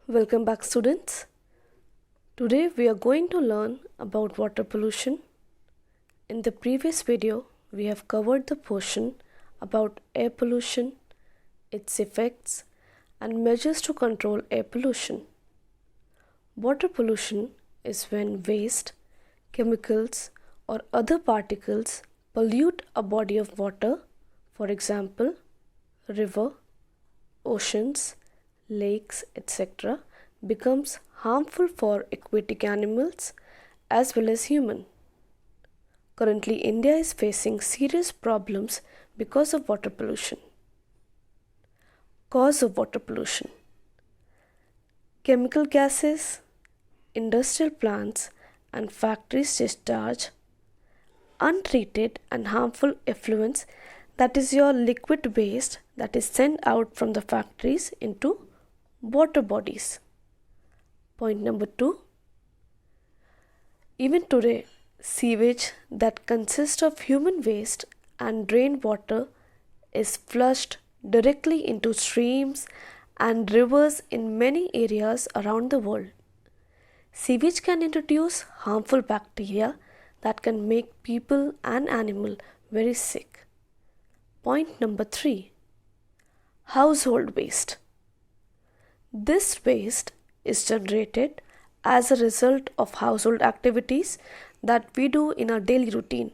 Welcome back, students. Today we are going to learn about water pollution. In the previous video, we have covered the portion about air pollution, its effects, and measures to control air pollution. Water pollution is when waste, chemicals, or other particles pollute a body of water, for example, river, oceans, lakes, etc., becomes harmful for aquatic animals as well as human. Currently, India is facing serious problems because of water pollution. Cause of water pollution: chemical gases, industrial plants, and factories discharge untreated and harmful effluents, that is your liquid waste that is sent out from the factories into water bodies. Point number 2. Even today, sewage that consists of human waste and rainwater is flushed directly into streams and rivers in many areas around the world. Sewage can introduce harmful bacteria that can make people and animals very sick. Point number 3. Household waste. This waste is generated as a result of household activities that we do in our daily routine,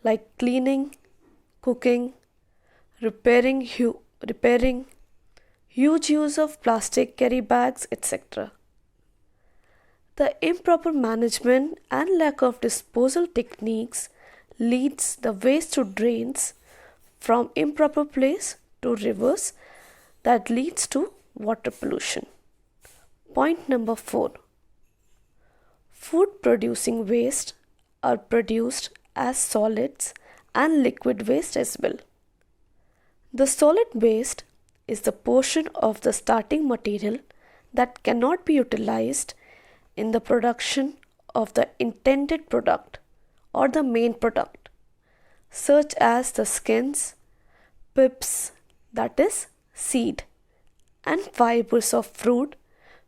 like cleaning, cooking, repairing, huge use of plastic carry bags, etc. The improper management and lack of disposal techniques leads the waste to drains from improper place to rivers, that leads to water pollution. Point number 4. Food producing waste are produced as solids and liquid waste as well. The solid waste is the portion of the starting material that cannot be utilized in the production of the intended product or the main product, such as the skins, pips, that is seed, and fibers of fruit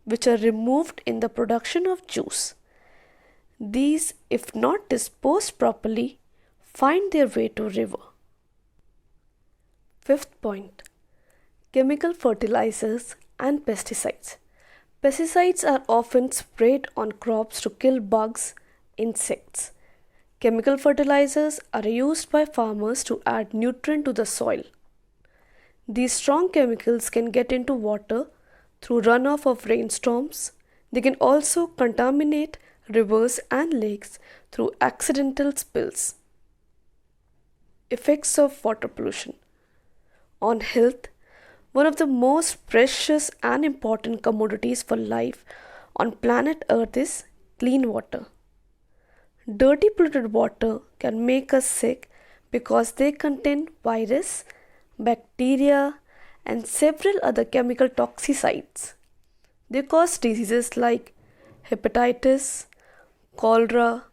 which are removed in the production of juice. These, if not disposed properly, find their way to river. Fifth point: chemical fertilizers and pesticides. Pesticides are often sprayed on crops to kill bugs, insects. Chemical fertilizers are used by farmers to add nutrient to the soil. These strong chemicals can get into water through runoff of rainstorms. They can also contaminate rivers and lakes through accidental spills. Effects of water pollution on health. One of the most precious and important commodities for life on planet Earth is clean water. Dirty polluted water can make us sick because they contain virus, bacteria, and several other chemical toxicides. They cause diseases like hepatitis, cholera,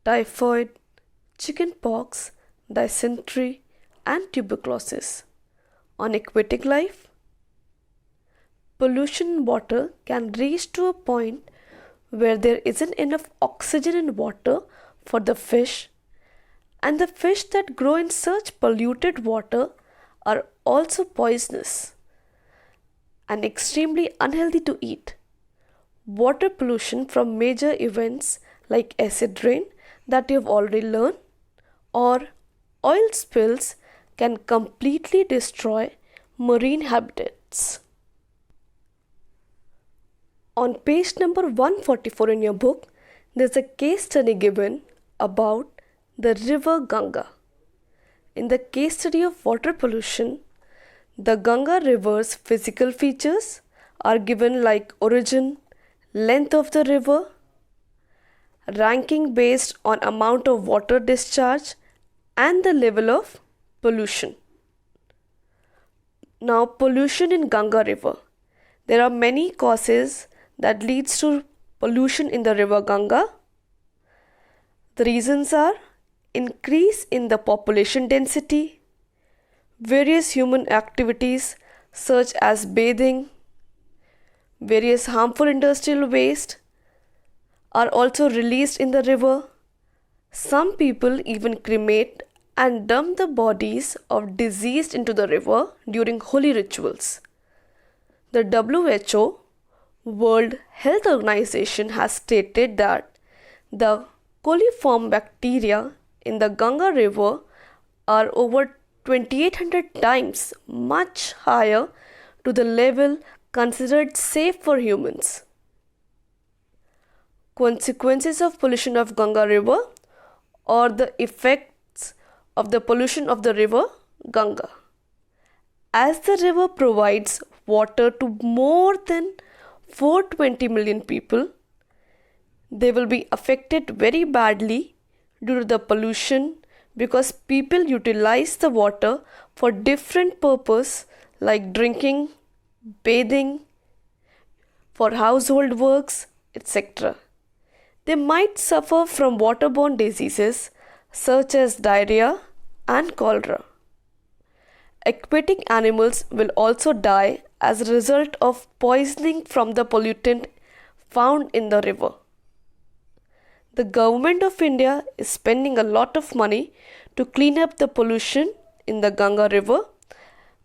typhoid, chickenpox, dysentery, and tuberculosis. On aquatic life, pollution in water can reach to a point where there isn't enough oxygen in water for the fish, and the fish that grow in such polluted water are also poisonous and extremely unhealthy to eat. Water pollution from major events like acid rain that you have already learned or oil spills can completely destroy marine habitats. On page number 144 in your book, there's a case study given about the river Ganga. In the case study of water pollution, the Ganga river's physical features are given like origin, length of the river, ranking based on amount of water discharge, and the level of pollution. Now, pollution in Ganga river. There are many causes that leads to pollution in the river Ganga. The reasons are increase in the population density, various human activities such as bathing, Various harmful industrial waste are also released in the river. Some people even cremate and dump the bodies of deceased into the river during holy rituals. The WHO, World Health Organization, has stated that the coliform bacteria in the Ganga river are over 2800 times much higher to the level considered safe for humans. Consequences of pollution of Ganga river or the effects of the pollution of the river Ganga. As the river provides water to more than 420 million people, they will be affected very badly due to the pollution because people utilize the water for different purposes like drinking, bathing, for household works, etc. They might suffer from waterborne diseases such as diarrhea and cholera. Aquatic animals will also die as a result of poisoning from the pollutant found in the river. The government of India is spending a lot of money to clean up the pollution in the Ganga river,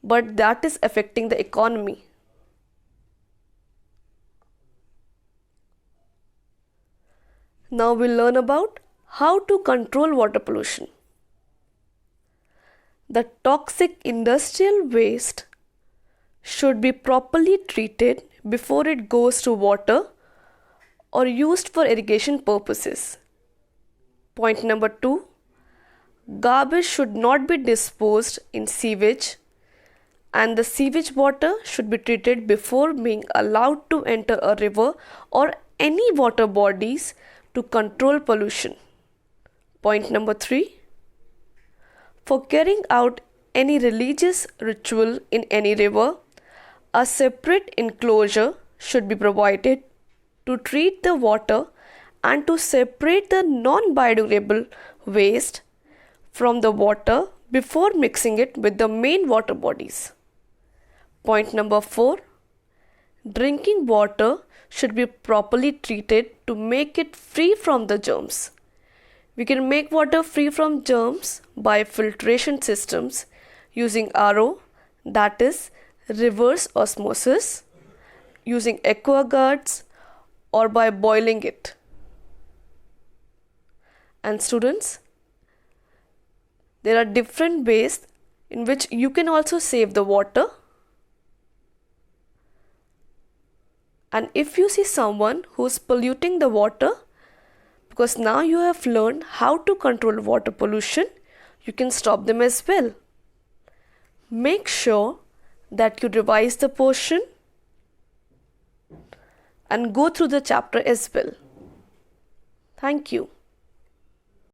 but that is affecting the economy. Now we'll learn about how to control water pollution. The toxic industrial waste should be properly treated before it goes to water or used for irrigation purposes. Point number 2. Garbage should not be disposed in sewage and the sewage water should be treated before being allowed to enter a river or any water bodies to control pollution. Point number 3. For carrying out any religious ritual in any river, a separate enclosure should be provided to treat the water and to separate the non-biodegradable waste from the water before mixing it with the main water bodies. Point number 4. Drinking water should be properly treated to make it free from the germs. We can make water free from germs by filtration systems using RO, that is reverse osmosis, using aquaguards or by boiling it. And students, there are different ways in which you can also save the water. And if you see someone who is polluting the water, because now you have learned how to control water pollution, you can stop them as well. Make sure that you revise the portion and go through the chapter as well. Thank you.